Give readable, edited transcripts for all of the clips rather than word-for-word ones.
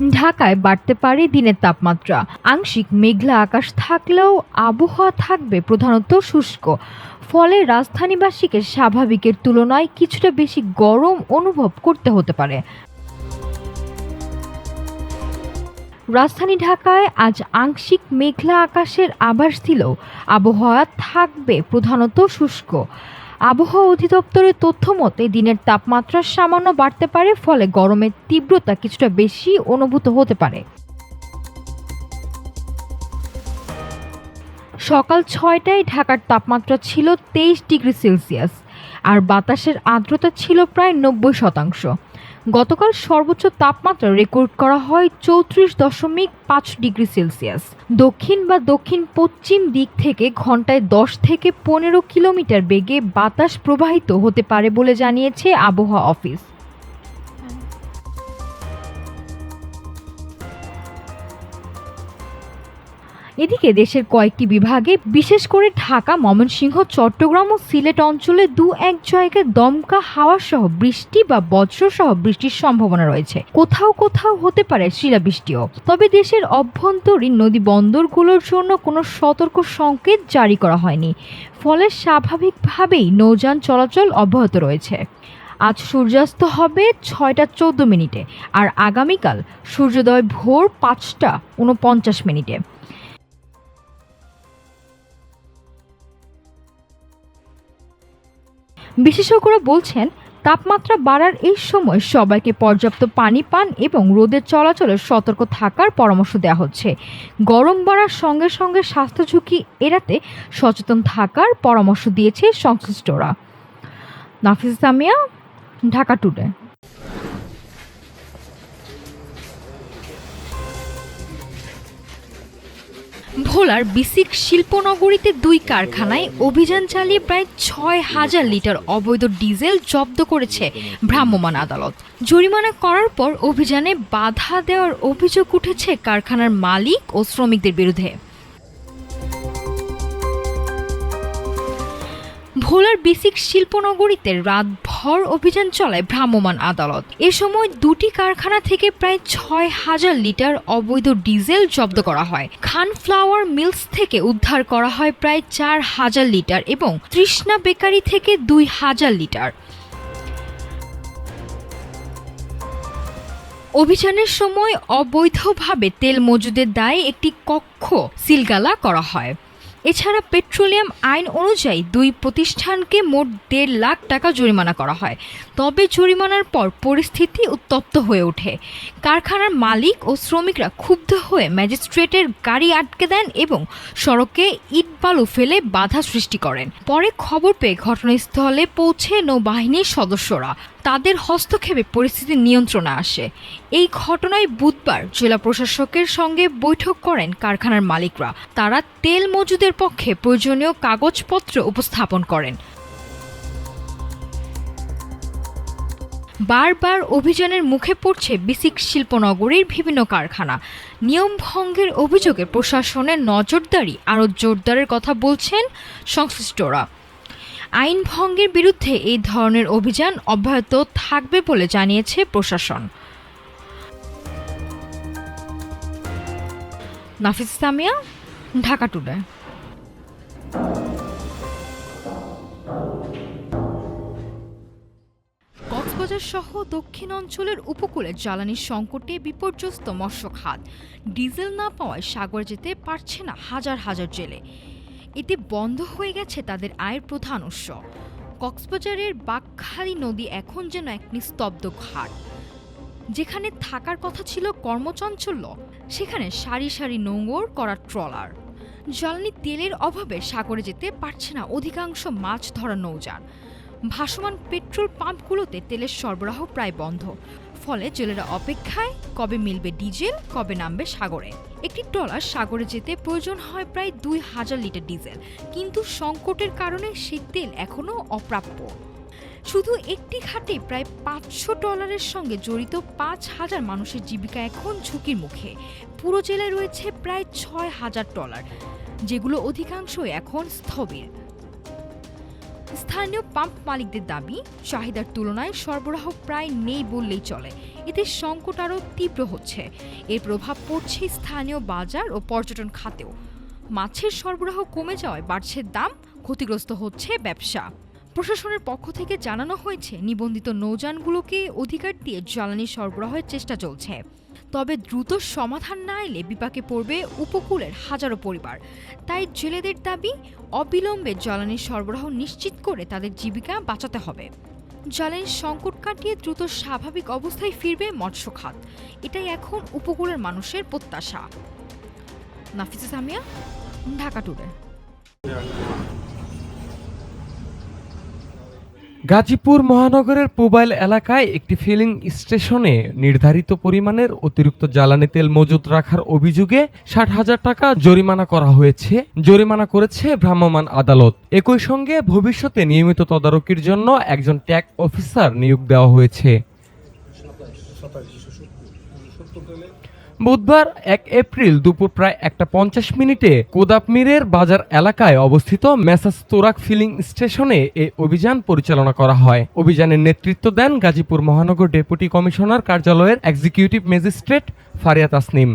ঢাকায় বাড়তে পারে দিনের তাপমাত্রা। আংশিক মেঘলা আকাশ থাকলেও আবহাওয়া থাকবে প্রধানত শুষ্ক। ফলে রাজধানীবাসীকে স্বাভাবিকের তুলনায় কিছুটা বেশি গরম অনুভব করতে হতে পারে। রাজধানী ঢাকায় আজ আংশিক মেঘলা আকাশের আভাস দিলেও আবহাওয়া থাকবে প্রধানত শুষ্ক। আবহাওয়া অধিদপ্তরের তথ্য মতে দিনের তাপমাত্রা সামান্য বাড়তে পারে, ফলে গরমের তীব্রতা কিছুটা বেশি অনুভূত হতে পারে। সকাল ৬টায় ঢাকার তাপমাত্রা ছিল ২৩ ডিগ্রি সেলসিয়াস, আর বাতাসের আর্দ্রতা ছিল প্রায় ৯০%। গতকাল সর্বোচ্চ তাপমাত্রা রেকর্ড করা হয় ৩৪.৫ ডিগ্রি সেলসিয়াস। দক্ষিণ বা দক্ষিণ পশ্চিম দিক থেকে ঘন্টায় ১০ থেকে ১৫ কিলোমিটার বেগে বাতাস প্রবাহিত হতে পারে বলে জানিয়েছে আবহাওয়া অফিস। এদিকে দেশের কয়েকটি বিভাগে বিশেষ করে ঢাকা, ময়মনসিংহ, চট্টগ্রাম ও সিলেট অঞ্চলে দু-এক জায়গায় দমকা হাওয়া সহ বৃষ্টি বা বজ্রসহ বৃষ্টির সম্ভাবনা রয়েছে। কোথাও কোথাও হতে পারে শিলাবৃষ্টিও। তবে দেশের অভ্যন্তরীণ নদী বন্দরগুলোর জন্য কোনো সতর্ক সংকেত জারি করা হয়নি, ফলে স্বাভাবিকভাবেই নৌযান চলাচল অব্যাহত রয়েছে। আজ সূর্যাস্ত হবে ৬টা ১৪ মিনিটে, আর আগামীকাল সূর্যোদয় ভোর ৫টা ৪৯ মিনিটে। বিশেষজ্ঞরা বলছেন, তাপমাত্রা বাড়ার এই সময় সবাইকে পর্যাপ্ত পানি পান এবং রোদের চলাচলে সতর্ক থাকার পরামর্শ দেওয়া হচ্ছে। গরম বাড়ার সঙ্গে সঙ্গে স্বাস্থ্য ঝুঁকি এড়াতে সচেতন থাকার পরামর্শ দিয়েছে সংশ্লিষ্টরা। নাফিস সামিয়া, ঢাকা টুডে। ভোলার বিসিক শিল্পনগরীতে ২ কারখানায় অভিযান চালিয়ে প্রায় ৬,০০০ লিটার অবৈধ ডিজেল জব্দ করেছে ভ্রাম্যমাণ আদালত। জরিমানা করার পর অভিযানে বাধা দেওয়ার অভিযোগ উঠেছে কারখানার মালিক ও শ্রমিকদের বিরুদ্ধে। ভোলার বিসিক শিল্পনগরীতে রাতভর অভিযান চালায় ভ্রাম্যমাণ আদালত। এ সময় ২টি কারখানা থেকে প্রায় ৬,০০০ লিটার অবৈধ ডিজেল জব্দ করা হয়। খান ফ্লাওয়ার মিলস থেকে উদ্ধার করা হয় প্রায় ৪,০০০ লিটার এবং তৃষ্ণা বেকারি থেকে ২,০০০ লিটার। অভিযানের সময় অবৈধভাবে তেল মজুদের দায়ে একটি কক্ষ সিলগালা করা হয়। এছাড়া পেট্রোলিয়াম আইন অনুযায়ী ২ প্রতিষ্ঠানকে মোট ১.৫ লাখ টাকা জরিমানা করা হয়। তবে জরিমানার পর পরিস্থিতি উত্তপ্ত হয়ে ওঠে। কারখানার মালিক ও শ্রমিকরা ক্ষুব্ধ হয়ে ম্যাজিস্ট্রেটের গাড়ি আটকে দেন এবং সড়কে ইট বালু ফেলে বাধা সৃষ্টি করেন। পরে খবর পেয়ে ঘটনাস্থলে পৌঁছে নৌবাহিনীর সদস্যরা। তাদের হস্তক্ষেপে পরিস্থিতি নিয়ন্ত্রণে আসে। এই ঘটনায় বুধবার জেলা প্রশাসকের সঙ্গে বৈঠক করেন কারখানার মালিকরা। তারা তেল মজুদের পক্ষে প্রয়োজনীয় কাগজপত্র উপস্থাপন করেন। বারবার অভিযানের মুখে পড়ছে বিসিক শিল্পনগরীর বিভিন্ন কারখানা। নিয়ম ভঙ্গের অভিযোগে প্রশাসনের নজরদারি আরও জোরদারের কথা বলছেন সংশ্লিষ্টরা। আইন ভঙ্গের বিরুদ্ধে এই ধরনের অভিযান অব্যাহত থাকবে বলে জানিয়েছে প্রশাসন। নাফিস সামিয়া, ঢাকা টুডে। কক্সবাজার সহ দক্ষিণ অঞ্চলের উপকূলে জ্বালানির সংকটে বিপর্যস্ত মৎস্য খাত। ডিজেল না পাওয়ায় সাগরে যেতে পারছে না হাজার হাজার জেলে। এতে বন্ধ হয়ে গেছে তাদের আয়ের প্রধান উৎস। কক্সবাজারের বাঁকখালী নদী এখন যেন এক নিস্তব্ধ ঘাট। যেখানে থাকার কথা ছিল কর্মচঞ্চল্য, সেখানে সারি সারি নোঙর করা ট্রলার। জ্বালানি তেলের অভাবে সাগরে যেতে পারছে না অধিকাংশ মাছ ধরা নৌযান। ভাসমান পেট্রোল পাম্পগুলোতে তেলের সরবরাহ প্রায় বন্ধ। ফলে জেলেরা অপেক্ষায়, কবে মিলবে ডিজেল, কবে নামবে সাগরে। একটি ট্রলার সাগরে যেতে প্রয়োজন হয় প্রায় ২,০০০ লিটার ডিজেল, কিন্তু সংকটের কারণে সেই তেল এখনও অপ্রাপ্য। শুধু একটি ঘাটে প্রায় ৫০০ ট্রলারের সঙ্গে জড়িত ৫,০০০ মানুষের জীবিকা এখন ঝুঁকির মুখে। পুরো জেলায় রয়েছে প্রায় ৬,০০০ ট্রলার, যেগুলো অধিকাংশই এখন স্থবির। স্থানীয় পাম্প মালিকদের দাবি, চাহিদার তুলনায় সরবরাহ প্রায় নেই বললেই চলে। এতে সংকট আরও তীব্র হচ্ছে। এর প্রভাব পড়ছে স্থানীয় বাজার ও পর্যটন খাতেও। মাছের সরবরাহ কমে যাওয়ায় বাড়ছে দাম, ক্ষতিগ্রস্ত হচ্ছে ব্যবসা। প্রশাসনের পক্ষ থেকে জানানো হয়েছে, নিবন্ধিত নৌযানগুলোকে অধিকার দিয়ে জ্বালানি সরবরাহের চেষ্টা চলছে। তবে দ্রুত সমাধান না এলে বিপাকে পড়বে উপকূলের হাজারো পরিবার। তাই জেলেদের দাবি, অবিলম্বে জ্বালানি সরবরাহ নিশ্চিত করে তাদের জীবিকা বাঁচাতে হবে। জ্বালানির সংকট কাটিয়ে দ্রুত স্বাভাবিক অবস্থায় ফিরবে মৎস্য খাত, এটাই এখন উপকূলের মানুষের প্রত্যাশা। নাফিসা সামিয়া, ঢাকা টুডে। গাজীপুর মহানগরের পুবাইল এলাকায় একটি ফিলিং স্টেশনে নির্ধারিত পরিমাণের অতিরিক্ত জ্বালানি তেল মজুত রাখার অভিযোগে ৬০,০০০ টাকা জরিমানা করা হয়েছে। জরিমানা করেছে ভ্রাম্যমাণ আদালত। একই সঙ্গে ভবিষ্যতে নিয়মিত তদারকির জন্য একজন ট্যাগ অফিসার নিয়োগ দেওয়া হয়েছে। বুধবার ১ এপ্রিল দুপুর প্রায় ১:৫০ কোদাপমিরের বাজার এলাকায় অবস্থিত মেসার্স তোরাক ফিলিং স্টেশনে এই অভিযান পরিচালনা করা হয়। অভিযানের নেতৃত্ব দেন গাজীপুর মহানগর ডেপুটি কমিশনার কার্যালয়ের এক্সিকিউটিভ ম্যাজিস্ট্রেট ফারিয়া তাসনিম।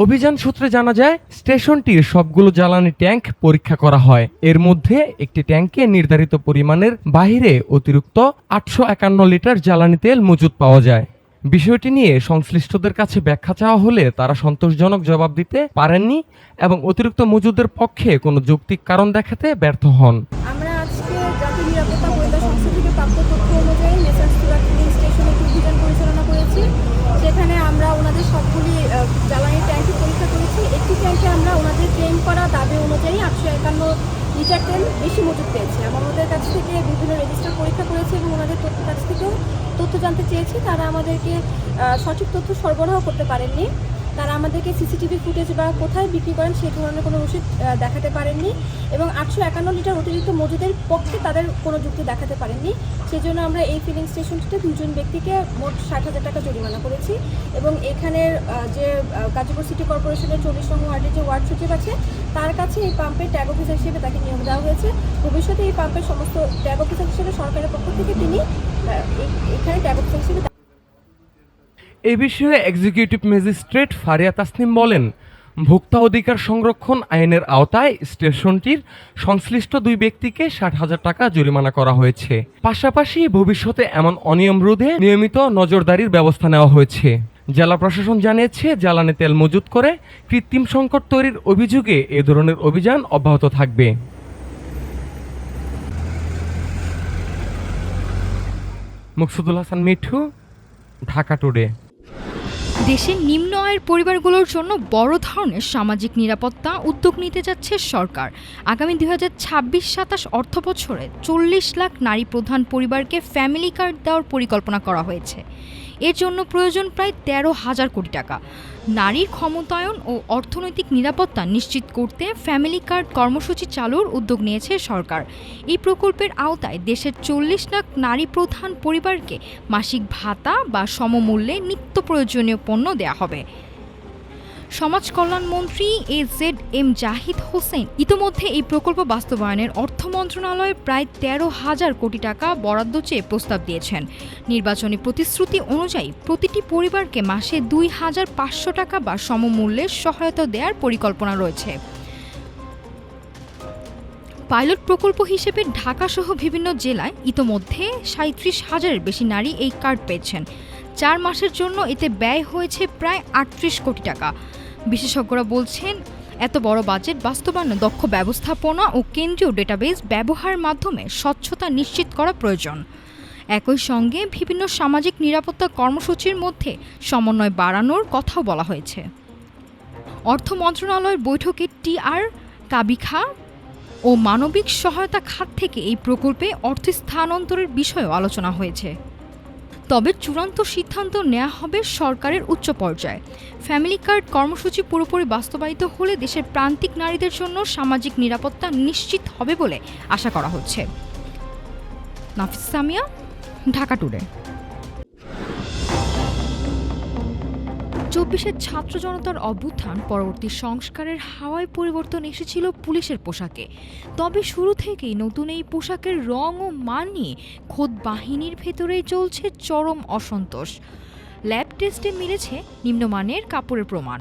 অভিযান সূত্রে জানা যায়, স্টেশনটির সবগুলো জ্বালানি ট্যাঙ্ক পরীক্ষা করা হয়। এর মধ্যে একটি ট্যাঙ্কে নির্ধারিত পরিমাণের বাইরে অতিরিক্ত ৮৫১ লিটার জ্বালানি তেল মজুত পাওয়া যায়। বিষয়টি নিয়ে সংশ্লিষ্টদের কাছে ব্যাখ্যা চাওয়া হলে তারা সন্তোষজনক জবাব দিতে পারেননি এবং অতিরিক্ত মজুদের পক্ষে কোনো যৌক্তিক কারণ দেখাতে ব্যর্থ হন। আমরা আজকে জাতীয় নিরাপত্তা গোয়েন্দা সংস্থা থেকে প্রাপ্ত তথ্য অনুযায়ী মেসার্স তোরাক ফিলিং স্টেশনে একটি অভিযান পরিচালনা করেছি। সেখানে আমরা ওনাদের সবগুলি জ্বালানি ট্যাঙ্কি পরীক্ষা করেছি। একটি ট্যাঙ্কে আমরা ওনাদের ক্লেম করা দাবি অনুযায়ী ৮৫১ লিটার তেল বেশি মজুত পেয়েছি। আমরা ওনাদের কাছ থেকে বিভিন্ন রেজিস্টার পরীক্ষা করেছি এবং ওনাদের কাছ থেকেও তথ্য জানতে চেয়েছি। তারা আমাদেরকে সঠিক তথ্য সরবরাহ করতে পারেননি। তারা আমাদেরকে সিসিটিভি ফুটেজ বা কোথায় বিক্রি করেন সেই ধরনের কোনো রসিদ দেখাতে পারেননি এবং ৮৫১ লিটার অতিরিক্ত মজুদের পক্ষে তাদের কোনো যুক্তি দেখাতে পারেননি। সেজন্য আমরা এই ফিলিং স্টেশনটিতে ২ ব্যক্তিকে মোট ৬০,০০০ টাকা জরিমানা করেছি এবং এখানের যে গাজীপুর সিটি কর্পোরেশনের ৪০ নং ওয়ার্ডের যে ওয়ার্ড সচিব আছে তার কাছে এই পাম্পের ট্যাগ অফিসার হিসেবে তাকে নিয়োগ দেওয়া হয়েছে। ভবিষ্যতে এই পাম্পের সমস্ত ট্যাগ অফিসার হিসেবে সরকারের পক্ষ থেকে তিনি এখানে ট্যাগ অফিসার হিসেবে। এ বিষয়ে এক্সিকিউটিভ ম্যাজিস্ট্রেট ফারিয়া তাসনিম বলেন, ভোক্তা অধিকার সংরক্ষণ আইনের আওতায় স্টেশনটির সংশ্লিষ্ট ২ ব্যক্তিকে ৬০,০০০ টাকা জরিমানা করা হয়েছে। পাশাপাশি ভবিষ্যতে এমন অনিয়ম রোধে নিয়মিত নজরদারির ব্যবস্থা নেওয়া হয়েছে। জেলা প্রশাসন জানিয়েছে, জ্বালানি তেল মজুত করে কৃত্রিম সংকট তৈরির অভিযোগে এ ধরনের অভিযান অব্যাহত থাকবে। মুকসুদুল হাসান মিঠু, ঢাকা টুডে। দেশের নিম্ন আয়ের পরিবারগুলোর জন্য বড় ধরনের সামাজিক নিরাপত্তা উদ্যোগ নিতে যাচ্ছে সরকার। আগামী ২০২৬-২৭ অর্থবছরে ৪০ লাখ নারী প্রধান পরিবারকে ফ্যামিলি কার্ড দেওয়ার পরিকল্পনা করা হয়েছে। এর জন্য প্রয়োজন প্রায় ১৩,০০০ কোটি টাকা। নারীর ক্ষমতায়ন ও অর্থনৈতিক নিরাপত্তা নিশ্চিত করতে ফ্যামিলি কার্ড কর্মসূচি চালুর উদ্যোগ নিয়েছে সরকার। এই প্রকল্পের আওতায় দেশের ৪০ লাখ নারী প্রধান পরিবারকে মাসিক ভাতা বা সমমূল্যে নিত্য প্রয়োজনীয় পণ্য দেয়া হবে। সমাজ কল্যাণমন্ত্রী এজেড.এম জাহিদ হোসেন ইতোমধ্যে এই প্রকল্প বাস্তবায়নের অর্থ মন্ত্রণালয়ের প্রায় ১৩,০০০ কোটি টাকা বরাদ্দ চেয়ে প্রস্তাব দিয়েছেন। নির্বাচনী প্রতিশ্রুতি অনুযায়ী প্রতিটি পরিবারকে মাসে ২,৫০০ টাকা বা সমমূল্যের সহায়তা দেওয়ার পরিকল্পনা রয়েছে। পাইলট প্রকল্প হিসেবে ঢাকাসহ বিভিন্ন জেলায় ইতোমধ্যে ৩৭,০০০-এর বেশি নারী এই কার্ড পেয়েছেন। ৪ মাসের জন্য এতে ব্যয় হয়েছে প্রায় ৩৮ কোটি টাকা। বিশেষজ্ঞরা বলছেন, এত বড় বাজেট বাস্তবায়নে দক্ষ ব্যবস্থাপনা ও কেন্দ্রীয় ডেটাবেস ব্যবহারের মাধ্যমে স্বচ্ছতা নিশ্চিত করা প্রয়োজন। একই সঙ্গে বিভিন্ন সামাজিক নিরাপত্তা কর্মসূচির মধ্যে সমন্বয় বাড়ানোর কথাও বলা হয়েছে। অর্থ মন্ত্রণালয়ের বৈঠকে টিআর, কাবিখা ও মানবিক সহায়তা খাত থেকে এই প্রকল্পে অর্থ স্থানান্তরের বিষয়েও আলোচনা হয়েছে। তবে চূড়ান্ত সিদ্ধান্ত নেওয়া হবে সরকারের উচ্চ পর্যায়ে। ফ্যামিলি কার্ড কর্মসূচি পুরোপুরি বাস্তবায়িত হলে দেশের প্রান্তিক নারীদের জন্য সামাজিক নিরাপত্তা নিশ্চিত হবে বলে আশা করা হচ্ছে। নাফিসা সামিয়া, ঢাকা টুডে। 2024-এর ছাত্র জনতার অভ্যুত্থান পরবর্তী সংস্কারের হাওয়ায় পরিবর্তন এসেছিল পুলিশের পোশাকে। তবে শুরু থেকেই নতুন এই পোশাকের রং ও মান নিয়ে খোদ বাহিনীর ভেতরেই চলছে চরম অসন্তোষ। ল্যাব টেস্টে মিলেছে নিম্নমানের কাপড়ের প্রমাণ।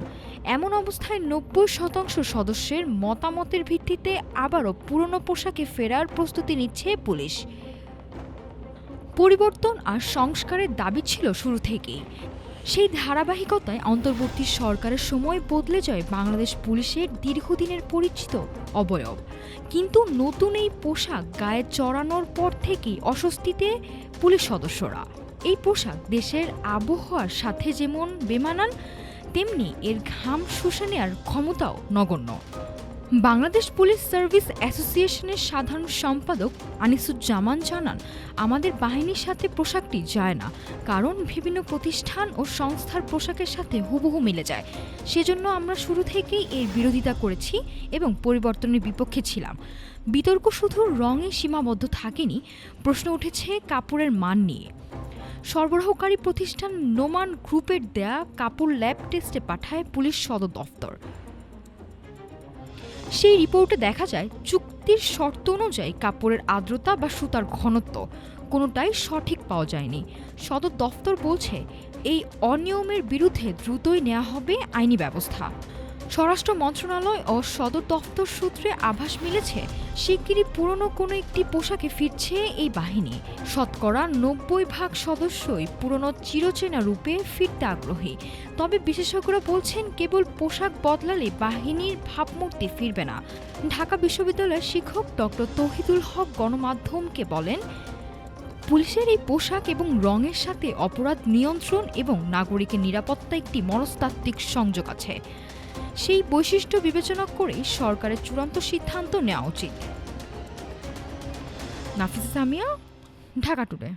এমন অবস্থায় 90% সদস্যের মতামতের ভিত্তিতে আবারও পুরনো পোশাকে ফেরার প্রস্তুতি নিচ্ছে পুলিশ। পরিবর্তন আর সংস্কারের দাবি ছিল শুরু থেকেই। সেই ধারাবাহিকতায় অন্তর্বর্তী সরকারের সময় বদলে যায় বাংলাদেশ পুলিশের দীর্ঘদিনের পরিচিত অবয়ব। কিন্তু নতুন এই পোশাক গায়ে চড়ানোর পর থেকেই অস্বস্তিতে পুলিশ সদস্যরা। এই পোশাক দেশের আবহাওয়ার সাথে যেমন বেমানান, তেমনি এর ঘাম শুষে নেওয়ার ক্ষমতাও নগণ্য। বাংলাদেশ পুলিশ সার্ভিস অ্যাসোসিয়েশনের সাধারণ সম্পাদক আনিসুজ্জামান জানান, আমাদের বাহিনীর সাথে পোশাকটি যায় না, কারণ বিভিন্ন প্রতিষ্ঠান ও সংস্থার পোশাকের সাথে হুবহু মিলে যায়। সেজন্য আমরা শুরু থেকেই এর বিরোধিতা করেছি এবং পরিবর্তনের বিপক্ষে ছিলাম। বিতর্ক শুধু রঙে সীমাবদ্ধ থাকেনি, প্রশ্ন উঠেছে কাপড়ের মান নিয়ে। সরবরাহকারী প্রতিষ্ঠান নোমান গ্রুপের দেয়া কাপড় ল্যাব টেস্টে পাঠায় পুলিশ সদর দফতর। সেই রিপোর্টে দেখা যায় চুক্তির শর্ত অনুযায়ী কাপড়ের আর্দ্রতা বা সুতার ঘনত্ব কোনোটাই সঠিক পাওয়া যায়নি। সদর দফতর বলছে এই অনিয়মের বিরুদ্ধে দ্রুতই নেওয়া হবে আইনি ব্যবস্থা। স্বরাষ্ট্র মন্ত্রণালয় ও সদর দফতর সূত্রে আভাস মিলেছে শিগগিরই পুরনো কোনো একটি পোশাকে ফিরছে এই বাহিনী। শতকরা 90% সদস্যই পুরনো চিরচেনা রূপে ফিরতে আগ্রহী। তবে বিশেষজ্ঞরা বলছেন কেবল পোশাক বদলালে বাহিনীর ভাবমূর্তি ফিরবে না। ঢাকা বিশ্ববিদ্যালয়ের শিক্ষক ডক্টর তৌহিদুল হক গণমাধ্যমকে বলেন, পুলিশের এই পোশাক এবং রঙের সাথে অপরাধ নিয়ন্ত্রণ এবং নাগরিকের নিরাপত্তা একটি মনস্তাত্ত্বিক সংযোগ আছে। সেই বৈশিষ্ট্য বিবেচনা করেই সরকারের চূড়ান্ত সিদ্ধান্ত নেওয়া উচিত। নাফিসা সামিয়া, ঢাকা টুডে।